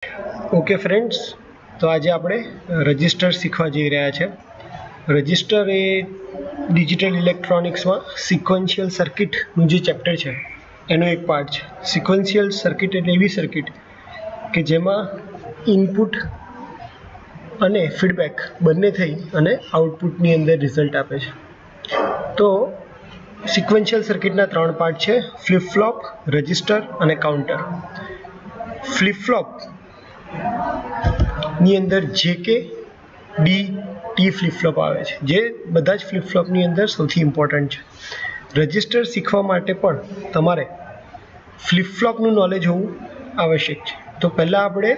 Okay friends, तो आज આપણે રજિસ્ટર શીખવા જઈ રહ્યા છે। રજિસ્ટર એ ડિજિટલ ઇલેક્ટ્રોનિક્સમાં સિક્વન્શિયલ સર્કિટનું જે ચેપ્ટર છે એનો એક પાર્ટ છે। સિક્વન્શિયલ સર્કિટ એટલે એવી સર્કિટ કે જેમાં ઇનપુટ અને ફીડબેક બંને થઈ અને આઉટપુટની અંદર રિઝલ્ટ આપે છે। તો સિક્વન્શિયલ સર્કિટના ત્રણ પાર્ટ છે, ફ્લિપ ફ્લોપ, રજિસ્ટર અને કાઉન્ટર। ફ્લિપ ફ્લોપ ની અંદર જેકે ડી ટી ફ્લિપ ફ્લોપ આવે છે, જે બધા જ ફ્લિપ ફ્લોપની અંદર સૌથી ઇમ્પોર્ટન્ટ છે। રજિસ્ટર શીખવા માટે પણ તમારે ફ્લિપ ફ્લોપનું નોલેજ હોવું આવશ્યક છે। તો પહેલાં આપણે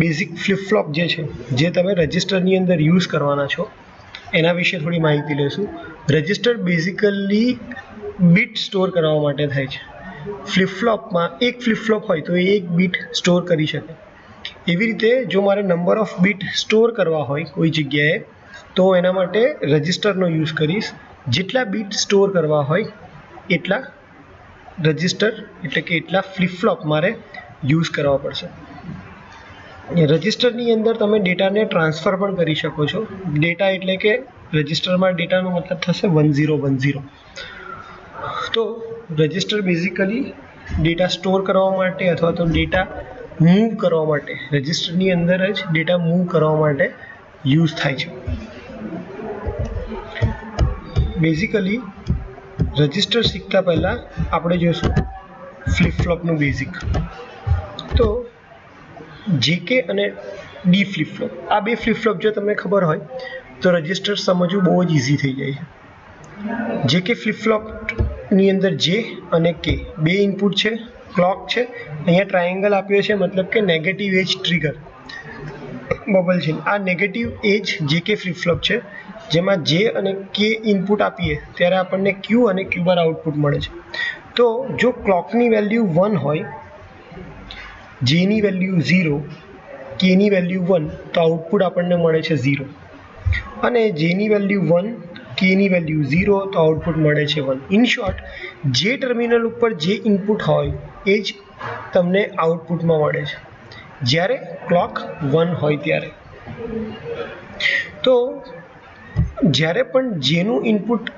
બેઝિક ફ્લિપ ફ્લોપ જે છે, જે તમે રજિસ્ટરની અંદર યુઝ કરવાના છો, એના વિશે થોડી માહિતી લઈશું। રજિસ્ટર બેઝિકલી બીટ સ્ટોર કરવા માટે થાય છે। ફ્લિપ ફ્લોપમાં એક ફ્લિપ ફ્લોપ હોય તો એ એક બીટ સ્ટોર કરી શકે। એવી રીતે જો મારે નંબર ઓફ બીટ સ્ટોર કરવા હોય કોઈ જગ્યાએ, તો એના માટે રજિસ્ટરનો યુઝ કરીશ। જેટલા બીટ સ્ટોર કરવા હોય એટલા રજિસ્ટર એટલે કે એટલા ફ્લિપ ફ્લોપ મારે યુઝ કરવા પડશે। રજિસ્ટરની અંદર તમે ડેટાને ટ્રાન્સફર પણ કરી શકો છો। ડેટા એટલે કે રજિસ્ટરમાં ડેટાનો મતલબ થશે 1010। તો રજિસ્ટર બેઝિકલી ડેટા સ્ટોર કરવા માટે અથવા તો ડેટા મૂવ કરવા માટે, રજિસ્ટરની અંદર જ ડેટા મૂવ કરવા માટે યુઝ થાય છે। બેઝિકલી રજિસ્ટર શીખતા પહેલાં આપણે જોઈશું ફ્લિપ ફ્લોપનું બેઝિક। તો જેકે અને ડી ફ્લિપ ફ્લોપ, આ બે ફ્લિપ ફ્લોપ જો તમને ખબર હોય તો રજિસ્ટર સમજવું બહુ જ ઇઝી થઈ જાય છે। જેકે ફ્લિપ ફ્લોપની અંદર જે અને કે બે ઇનપુટ છે, ક્લોક છે, અહીંયા ટ્રાયેંગલ આપ્યો છે, મતલબ કે નેગેટિવ એજ ટ્રિગર બબલ છે। આ નેગેટિવ એજ જેકે ફ્લિપ ફ્લોપ છે, જેમાં જે અને કે ઇનપુટ આપીએ ત્યારે આપણને ક્યુ અને ક્યુ બાર આઉટપુટ મળે છે। તો જો ક્લોકની વેલ્યુ 1 હોય, જેની વેલ્યુ 0, કેની વેલ્યુ 1, તો આઉટપુટ આપણને મળે છે 0, અને જેની વેલ્યુ 1, કેની વેલ્યુ 0, તો આઉટપુટ મળે છે 1। ઇન શોર્ટ, જે ટર્મિનલ ઉપર જે ઇનપુટ હોય એ જ તમને આઉટપુટમાં મળે છે જ્યારે ક્લોક 1 હોય ત્યારે। તો જ્યારે પણ જેનું ઇનપુટ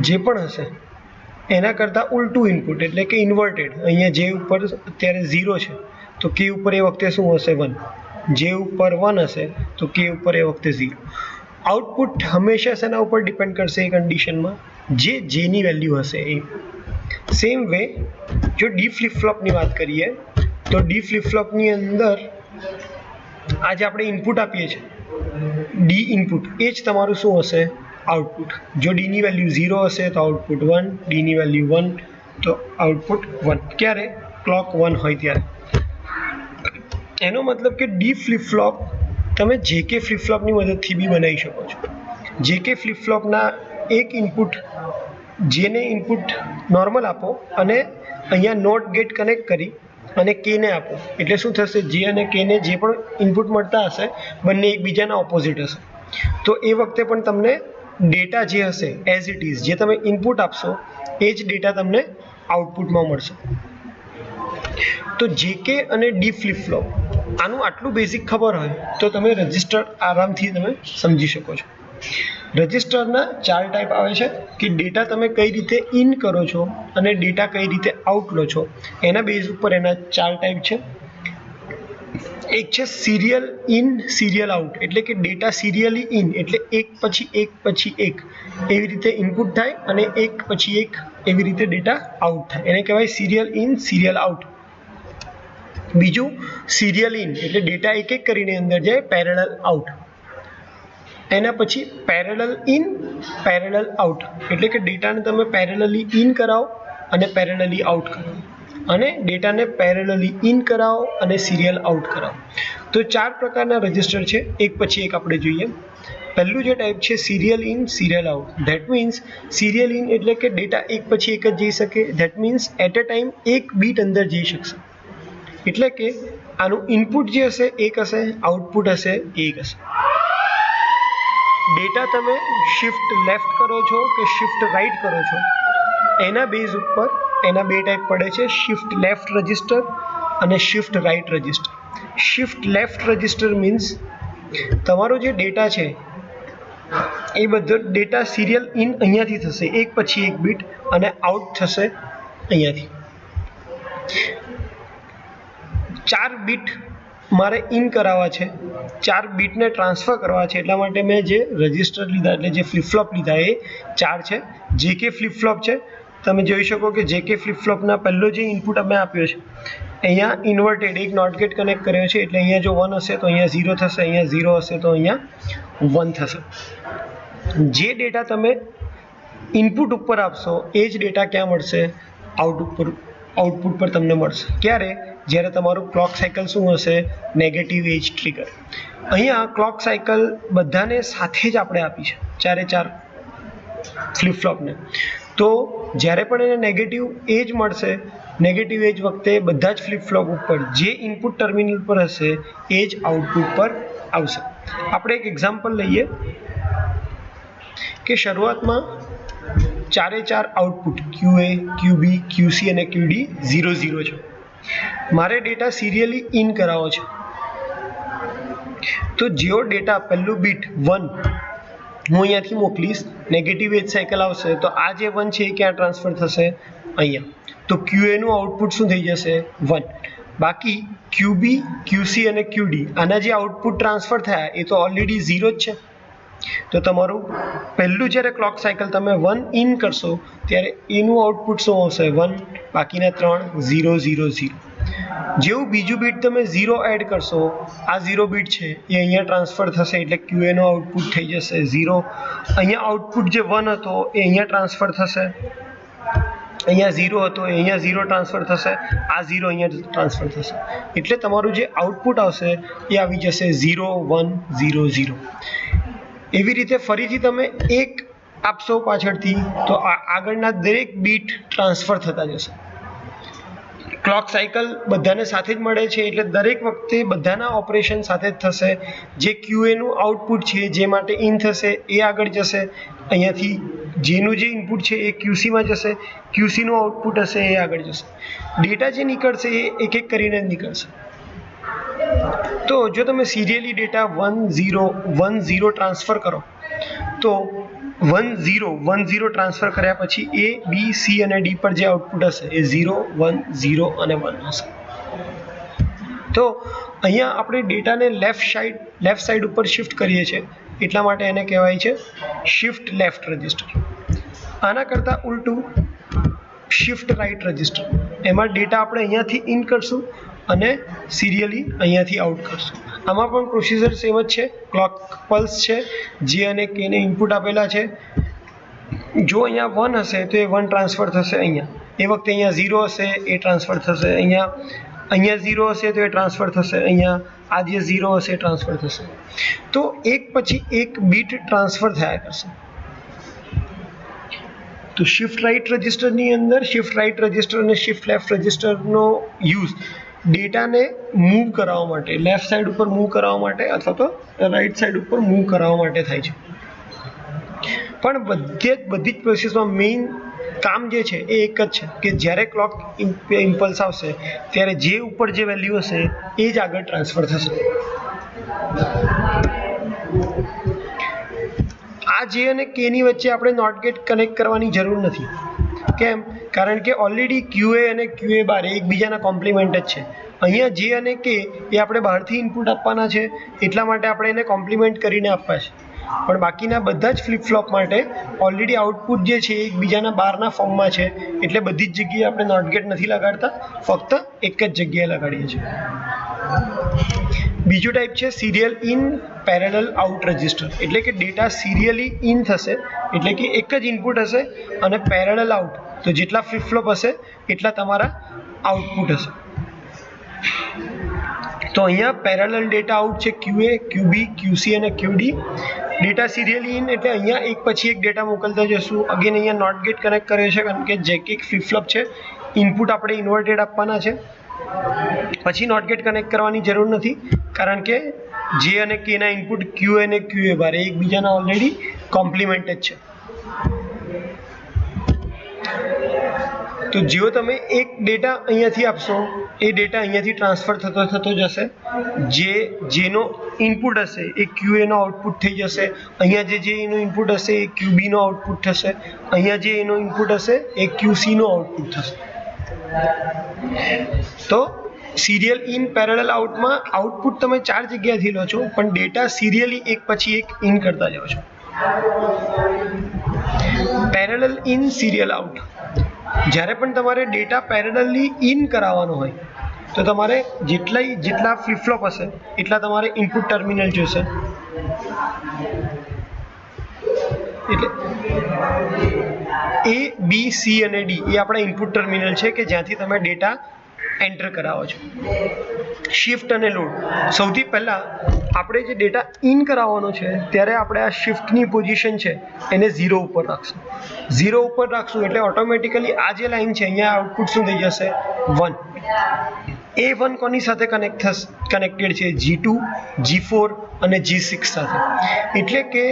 જે પણ હશે એના કરતાં ઉલટું ઇનપુટ એટલે કે ઇન્વર્ટેડ, અહીંયા જે ઉપર અત્યારે 0 છે તો કે ઉપર એ વખતે શું હશે 1, જે ઉપર 1 હશે તો કે ઉપર એ વખતે 0। આઉટપુટ હંમેશા શેના ઉપર ડિપેન્ડ કરશે એ કન્ડિશનમાં, જે જેની વેલ્યુ હશે એ। સેમ વે જો ડી ફ્લિપ ફ્લોપની વાત કરીએ તો ડી ફ્લિપ ફ્લોપની અંદર આજે આપણે ઇનપુટ આપીએ છીએ, ડી ઇનપુટ, એ જ તમારું શું હશે આઉટપુટ। જો ડીની વેલ્યુ 0 હશે તો આઉટપુટ 1, ડીની વેલ્યુ 1 તો આઉટપુટ 1, ક્યારે ક્લોક 1 હોય ત્યારે। એનો મતલબ કે ડી ફ્લિપ ફ્લોપ તમે જેકે ફ્લિપ ફ્લોપની મદદથી બી બનાવી શકો છો। જેકે ફ્લિપ ફ્લોપના એક ઇનપુટ, જેને ઇનપુટ નોર્મલ આપો અને અહીંયા નોટ ગેટ કનેક્ટ કરી અને કેને આપો, એટલે શું થશે, જે અને કેને જે પણ ઇનપુટ મળતા હશે બંને એકબીજાના ઓપોઝિટ હશે। તો એ વખતે પણ તમને ડેટા જે હશે એઝ ઇટ ઇઝ, જે તમે ઇનપુટ આપશો એ જ ડેટા તમને આઉટપુટમાં મળશે। તો જેકે અને ડી ફ્લિપ ફ્લોપ, આનું આટલું બેઝિક ખબર હોય તો તમે રજિસ્ટર આરામથી તમે સમજી શકો છો। રજિસ્ટરના 4 ટાઈપ આવે છે કે ડેટા તમે કઈ રીતે ઇન કરો છો અને ડેટા કઈ રીતે આઉટ લો છો, એના બેઝ ઉપર એના 4 ટાઈપ છે। એક છે સિરિયલ ઇન, સિરિયલ આઉટ, એટલે કે ડેટા સિરિયલી ઇન એટલે એક પછી એક પછી એક એવી રીતે ઇનપુટ થાય અને એક પછી એક એવી રીતે ડેટા આઉટ થાય, એને કહેવાય સિરિયલ ઇન, સિરિયલ આઉટ। બીજું સિરિયલ ઇન એટલે ડેટા એક એક કરીને અંદર જાય, પેરેલલ આઉટ। એના પછી પેરેલલ ઇન, પેરેલલ આઉટ, એટલે કે ડેટાને તમે પેરેલલી ઇન કરાવો અને પેરેલલી આઉટ કરાવો, અને ડેટાને પેરેલલી ઇન કરાવો અને સિરિયલ આઉટ કરાવો। તો 4 પ્રકારના રજિસ્ટર છે, એક પછી એક આપણે જોઈએ। પહેલું જે ટાઈપ છે serial in, serial out, that means serial in એટલે કે ડેટા એક પછી એક જ જઈ શકે, that means at a time એક બીટ અંદર જઈ શકશે, એટલે કે આનું ઇનપુટ જે હશે એક હશે, આઉટપુટ હશે એક હશે। ડેટા તમે શિફ્ટ લેફ્ટ કરો છો કે શિફ્ટ રાઈટ કરો છો એના બેઝ ઉપર એના 2 ટાઈપ પડે છે, શિફ્ટ લેફ્ટ રજિસ્ટર અને shift right register. Shift left register means તમારો જે ડેટા છે એ બધો ડેટા સિરિયલ ઇન અહીંયાથી થશે, એક પછી એક બીટ, અને આઉટ થશે અહીંયાથી. 4 બીટ મારે ઇન કરાવવા છે, 4 બીટને ટ્રાન્સફર કરવા છે, એટલા માટે મેં જે રજિસ્ટર લીધા એટલે જે ફ્લિપ ફ્લોપ લીધા એ 4 છે. JK ફ્લિપ ફ્લોપ છે. તમે જોઈ શકો કે JK ફ્લિપ ફ્લોપના પહેલો જે ઇનપુટ અમે આપ્યો છે અહીંયા ઇન્વર્ટેડ એક નોટ ગેટ કનેક્ટ કર્યો છે, એટલે અહીંયા જો 1 હશે તો અહીંયા 0 થશે, અહીંયા 0 હશે તો અહીંયા 1 થશે. જે ડેટા તમે ઇનપુટ ઉપર આપશો એ જ ડેટા ક્યાં મળશે? આઉટપુટ પર તમને મળશે. ક્યારે? જ્યારે તમારું ક્લોક સાયકલ શું હશે? Negative edge trigger. અહીંયા ક્લોક સાયકલ બધાને સાથે જ આપણે આપી છે, 4 ફ્લિપ ફ્લોપને. તો જ્યારે પણ એને નેગેટિવ એજ મળશે, નેગેટિવ એજ વખતે બધા જ ફ્લિપ ફ્લોપ ઉપર જે ઇનપુટ ટર્મિનલ પર હશે એ જ આઉટપુટ પર આવશે. આપણે એક એક્ઝામ્પલ લઈએ કે શરૂઆતમાં 4 આઉટપુટ QA, QB, QC અને QD 0 0 છે. મારે ડેટા સિરિયલી ઇન કરાવવો છે. તો જેવો ડેટા પહેલું બીટ 1 હું અહીંયાથી મોકલીશ, નેગેટિવ એજ સાયકલ આવશે તો આ જે 1 છે એ ક્યાં ટ્રાન્સફર થશે? અહીંયા. તો QA નું આઉટપુટ શું થઈ જશે? 1. બાકી QB, QC અને QD આના જે આઉટપુટ ટ્રાન્સફર થયા એ તો ઓલરેડી 0 જ છે. તો તમારું પહેલું જ્યારે ક્લોક સાયકલ તમે 1 ઇન કરશો ત્યારે એનું આઉટપુટ શું આવશે? 1. બાકીના 3 0 0 0. જેવું બીજું બીટ તમે 0 એડ કરશો, આ 0 બીટ છે એ અહીંયા ટ્રાન્સફર થશે એટલે QA નો આઉટપુટ થઈ જશે 0. અહીંયા આઉટપુટ જે 1 હતો એ અહીંયા ટ્રાન્સફર થશે, અહીંયા 0 હતો એ અહીંયા 0 ટ્રાન્સફર થશે, આ 0 અહીંયા ટ્રાન્સફર થશે. એટલે તમારું જે આઉટપુટ આવશે એ આવી જશે 0 1 0 0. એવી રીતે ફરીથી તમે એક આપશો પાછળથી તો આગળના દરેક બીટ ટ્રાન્સફર થતા જશે. ક્લોક સાયકલ બધાને સાથે જ મળે છે એટલે દરેક વખતે બધાના ઓપરેશન સાથે જ થશે. જે QA નું આઉટપુટ છે જે માટે ઇન થશે એ આગળ જશે, અહીંયાથી જેનું જે ઇનપુટ છે એ QC માં જશે, QC નું આઉટપુટ હશે એ આગળ જશે. ડેટા જે નીકળશે એ એક એક કરીને જ નીકળશે. તો જો તમે સિરિયલી ડેટા 1 0 1 0 ટ્રાન્સફર કરો તો 1 0 1 0 ટ્રાન્સફર કર્યા પછી A, B, C અને D પર જે આઉટપુટ હશે એ 0 1 0 અને 1 હશે. તો અહીંયા આપણે ડેટાને લેફ્ટ સાઈડ ઉપર શિફ્ટ કરીએ છીએ એટલા માટે એને કહેવાય છે શિફ્ટ લેફ્ટ રજિસ્ટર. આના કરતાં ઉલટું શિફ્ટ રાઈટ રજિસ્ટર, એમાં ડેટા આપણે અહીંયાથી ઇન કરશું અને સિરિયલી અહીંયાથી આઉટ કરશું. આમાં પણ પ્રોસિજર સેમ જ છે. ક્લોક પલ્સ છે, જે અને કે ને ઇનપુટ આપેલા છે. જો અહીંયા 1 હશે તો એ 1 ટ્રાન્સફર થશે અહીંયા, એ વખતે અહીંયા 0 હશે એ ટ્રાન્સફર થશે અહીંયા 0 હશે તો એ ટ્રાન્સફર થશે અહીંયા, આ જે 0 હશે એ ટ્રાન્સફર થશે. તો એક પછી એક બીટ ટ્રાન્સફર થયા કરશે. તો શિફ્ટ રાઈટ રજિસ્ટરની અંદર શિફ્ટ રાઈટ રજિસ્ટર અને શિફ્ટ લેફ્ટ રજિસ્ટરનો યુઝ ડેટાને મૂવ કરાવવા માટે, લેફ્ટ સાઈડ ઉપર મૂવ કરાવવા માટે અથવા તો રાઈટ સાઈડ ઉપર મૂવ કરાવવા માટે થાય છે. પણ બધી જ પ્રોસેસમાં મેઇન કામ જે છે એ એક જ છે કે જ્યારે ક્લોક ઇમ્પલ્સ આવશે ત્યારે જે ઉપર જે વેલ્યુ હશે એ જ આગળ ટ્રાન્સફર થશે. આ જે અને કે ની વચ્ચે આપણે નોટ ગેટ કનેક્ટ કરવાની જરૂર નથી. કેમ? કારણ કે ઓલરેડી QA અને QA બાર એકબીજાના કોમ્પ્લિમેન્ટ જ છે. અહીંયા જે અને કે એ આપણે બહારથી ઇનપુટ આપવાના છે એટલા માટે આપણે એને કોમ્પ્લિમેન્ટ કરીને આપવા છે. પણ બાકીના બધા જ ફ્લિપ ફ્લોપ માટે ઓલરેડી આઉટપુટ જે છે એ એકબીજાના બારના ફોર્મમાં છે એટલે બધી જ જગ્યાએ આપણે નોટ ગેટ નથી લગાડતા, ફક્ત એક જ જગ્યાએ લગાડીએ છીએ. બીજું ટાઈપ છે serial in parallel out register, એટલે કે ડેટા સિરિયલી ઇન થશે એટલે કે એક જ ઇનપુટ હશે અને પેરેલલ આઉટ, તો જેટલા ફ્લિપ ફ્લોપ હશે એટલા તમારા આઉટપુટ હશે. તો અહીંયા પેરેલલ ડેટા આઉટ છે QA, QB, QC અને QD. ડેટા સિરિયલી ઇન એટલે અહીંયા એક પછી એક ડેટા મોકલતા જશું. અગેન અહીંયા નોટ ગેટ કનેક્ટ કર્યો છે કારણ કે JK ફ્લિપ ફ્લોપ છે, ઇનપુટ આપણે ઇન્વર્ટેડ આપવાના છે. પછી નોટ ગેટ કનેક્ટ કરવાની જરૂર નથી કારણ કે જે અને કે ના ઇનપુટ QA અને QA બાર એકબીજાના ઓલરેડી કોમ્પ્લિમેન્ટ જ છે. તો જેવો તમે એક ડેટા અહીંયાથી આપશો એ ડેટા અહીંયાથી ટ્રાન્સફર થતો જશે, જેનો ઇનપુટ હશે એ QA નો આઉટપુટ થઈ જશે, અહીંયા જે એનો ઇનપુટ હશે એ QB નો આઉટપુટ થશે, અહીંયા જે એનો ઇનપુટ હશે એ QC નો આઉટપુટ થશે. તો સિરિયલ ઇન પેરેલલ આઉટમાં આઉટપુટ તમે 4 જગ્યાએથી લો છો, પણ ડેટા સિરિયલી એક પછી એક ઇન કરતા જાઓ છો. પેરેલલ ઇન સિરિયલ આઉટ, જ્યારે પણ તમારે ડેટા પેરેલલી ઇન કરાવવાનો હોય તો તમારે જેટલા ફ્લિપ ફ્લોપ હશે એટલા તમારે ઇનપુટ ટર્મિનલ જોશે. એટલે A, B, C અને D એ આપણા ઇનપુટ ટર્મિનલ છે કે જ્યાંથી તમે ડેટા એન્ટર કરાવો છો. શિફ્ટ અને લોડ, સૌથી પહેલાં આપણે જે ડેટા ઇન કરાવવાનો છે ત્યારે આપણે આ શિફ્ટની પોઝિશન છે એને 0 ઉપર રાખશું. 0 ઉપર રાખશું એટલે ઓટોમેટિકલી આ જે લાઈન છે અહીંયા આઉટપુટ શું થઈ જશે 1. એ 1 કોની સાથે કનેક્ટેડ છે? G2, G4 અને G6 સાથે. એટલે કે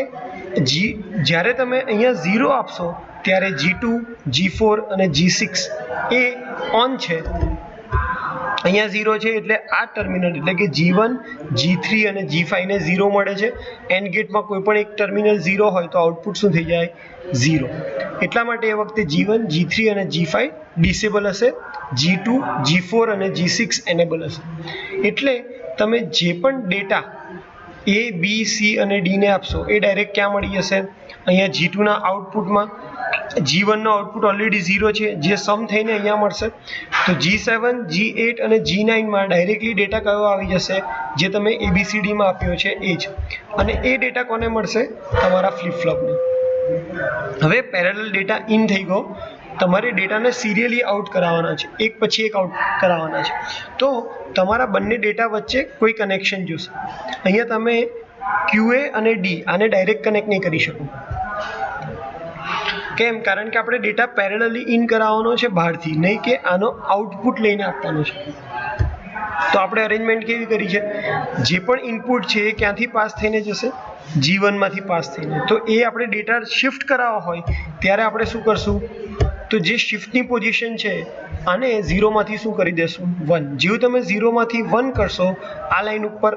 જ્યારે તમે અહીંયા 0 આપશો ત્યારે G2, G4 અને G6 એ ઓન છે. અહીંયા 0 છે એટલે આ ટર્મિનલ એટલે કે G1, G3 અને G5 ને 0 મળે છે. એન્ડ ગેટમાં કોઈ પણ એક ટર્મિનલ 0 હોય તો આઉટપુટ શું થઈ જાય 0. એટલા માટે એ વખતે G1, G3 અને G5 ડિસેબલ હશે, G2, G4 અને G6 એનેબલ હશે. એટલે તમે જે પણ ડેટા A, B, C અને D ને આપશો એ ડાયરેક્ટ ક્યાં મળી જશે? અહીંયા G2 ના આઉટપુટમાં. G1 નો આઉટપુટ ઓલરેડી 0 છે જે સમ થઈને અહીંયા મળશે. તો G7, G8 અને G9 માં ડાયરેક્ટલી ડેટા કયો આવી જશે? જે તમે ABCD માં આપ્યો છે એ જ. અને એ ડેટા કોને મળશે? તમારા ફ્લિપ ફ્લોપને. હવે પેરેલલ ડેટા ઇન થઈ ગયો, તમારે ડેટાને સિરિયલી આઉટ કરાવવાના છે, એક પછી એક આઉટ કરાવવાના છે. તો તમારા બંને ડેટા વચ્ચે કોઈ કનેક્શન જોશે. અહીંયા તમે QA અને D આને ડાયરેક્ટ કનેક્ટ નહીં કરી શકો. કેમ? કારણ કે આપણે ડેટા પેરેલલી ઇન કરાવવાનો છે બહારથી, નહીં કે આનો આઉટપુટ લઈને આપવાનો છે. તો આપણે અરેન્જમેન્ટ કેવી કરી છે? જે પણ ઇનપુટ છે એ ક્યાંથી પાસ થઈને જશે? G1 માંથી પાસ થઈને. તો એ આપણે ડેટા શિફ્ટ કરાવવા હોય ત્યારે આપણે શું કરશું? તો જે શિફ્ટની પોઝિશન છે આને 0 માંથી શું કરી દેશું? 1. જેવું તમે 0 માંથી 1 કરશો આ લાઈન ઉપર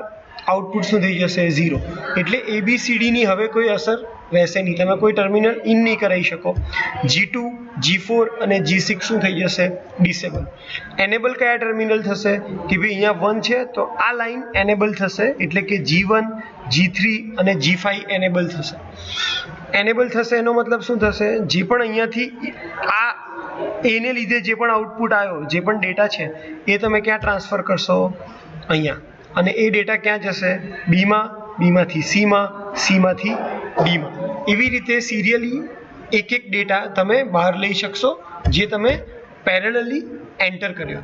આઉટપુટ શું થઈ જશે? 0. એટલે ABCD ની હવે કોઈ અસર રહેશે નહીં, તમે કોઈ ટર્મિનલ ઇન નહીં કરાવી શકો. G2, G4 અને G6 શું થઈ જશે? ડિસેબલ. એનેબલ કયા ટર્મિનલ થશે? કે ભાઈ અહીંયા 1 છે તો આ લાઈન એનેબલ થશે, એટલે કે G1, G3 અને G5 એનેબલ થશે. એનેબલ થશે એનો મતલબ શું થશે? જે પણ અહીંયાથી આ એને લીધે જે પણ આઉટપુટ આવ્યો, જે પણ ડેટા છે એ તમે ક્યાં ટ્રાન્સફર કરશો? અહીંયા. અને એ ડેટા ક્યાં જશે? B માં, B માંથી C માં, C માંથી D માં. એવી રીતે સિરિયલી એક ડેટા તમે બહાર લઈ શકશો જે તમે પેરેલલી એન્ટર કર્યો.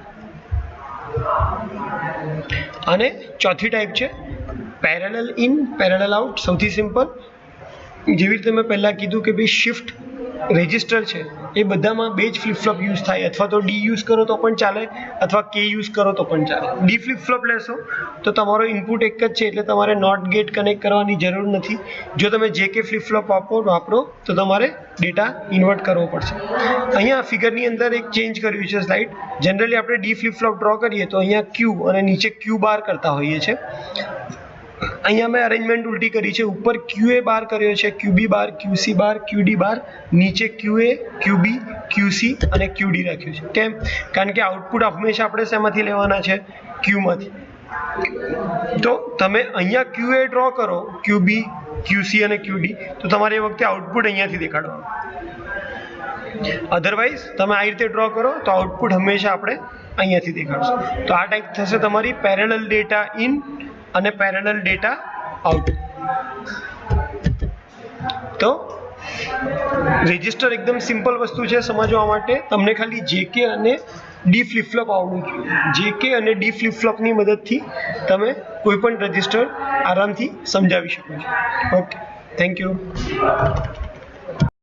અને ચોથી ટાઈપ છે પેરેલલ ઇન પેરેલલ આઉટ. સૌથી સિમ્પલ, જેવી રીતે મેં પહેલાં કીધું કે ભાઈ શિફ્ટ રજિસ્ટર છે એ બધામાં બે જ ફ્લિપ ફ્લોપ યુઝ થાય, અથવા તો D યુઝ કરો તો પણ ચાલે, અથવા K યુઝ કરો તો પણ ચાલે. D ફ્લિપ ફ્લોપ લેશો તો તમારો ઇનપુટ એક જ છે એટલે તમારે નોટ ગેટ કનેક્ટ કરવાની જરૂર નથી. જો તમે JK ફ્લિપ ફ્લોપ વાપરો તો તમારે ડેટા ઇન્વર્ટ કરવો પડશે. અહીંયા ફિગરની અંદર એક ચેન્જ કર્યું છે સ્લાઇડ. જનરલી આપણે D ફ્લિપ ફ્લોપ ડ્રો કરીએ તો અહીંયા Q અને નીચે Q બાર કરતા હોઈએ છીએ. અહીંયા મેં અરેન્જમેન્ટ ઉલટી કરી છે. ઉપર QA બાર કર્યો છે, QB બાર, QC બાર, QD બાર, નીચે QA, QB, QC અને QD રાખ્યું છે. કેમ? કારણ કે આઉટપુટ હંમેશા આપણે શેમાંથી લેવાના છે? Q માંથી. તો તમે અહીંયા QA ડ્રો કરો, QB, QC અને QD, તો તમારે એ વખતે આઉટપુટ અહીંયાથી દેખાડવાનું. અધરવાઇઝ તમે આ રીતે ડ્રો કરો તો આઉટપુટ હંમેશા આપણે અહીંયાથી દેખાડશું. તો આ ટાઈપ થશે તમારી પેરેલલ ડેટા ઇન અને પેરેલલ ડેટા આઉટ. તો રજિસ્ટર એકદમ સિમ્પલ વસ્તુ છે સમજવા માટે. તમને ખાલી JK અને D ફ્લિપ ફ્લોપ આવડવું જોઈએ. JK અને D ફ્લિપ ફ્લોપની મદદથી તમે કોઈ પણ રજિસ્ટર આરામથી સમજાવી શકો છો. Okay, thank you.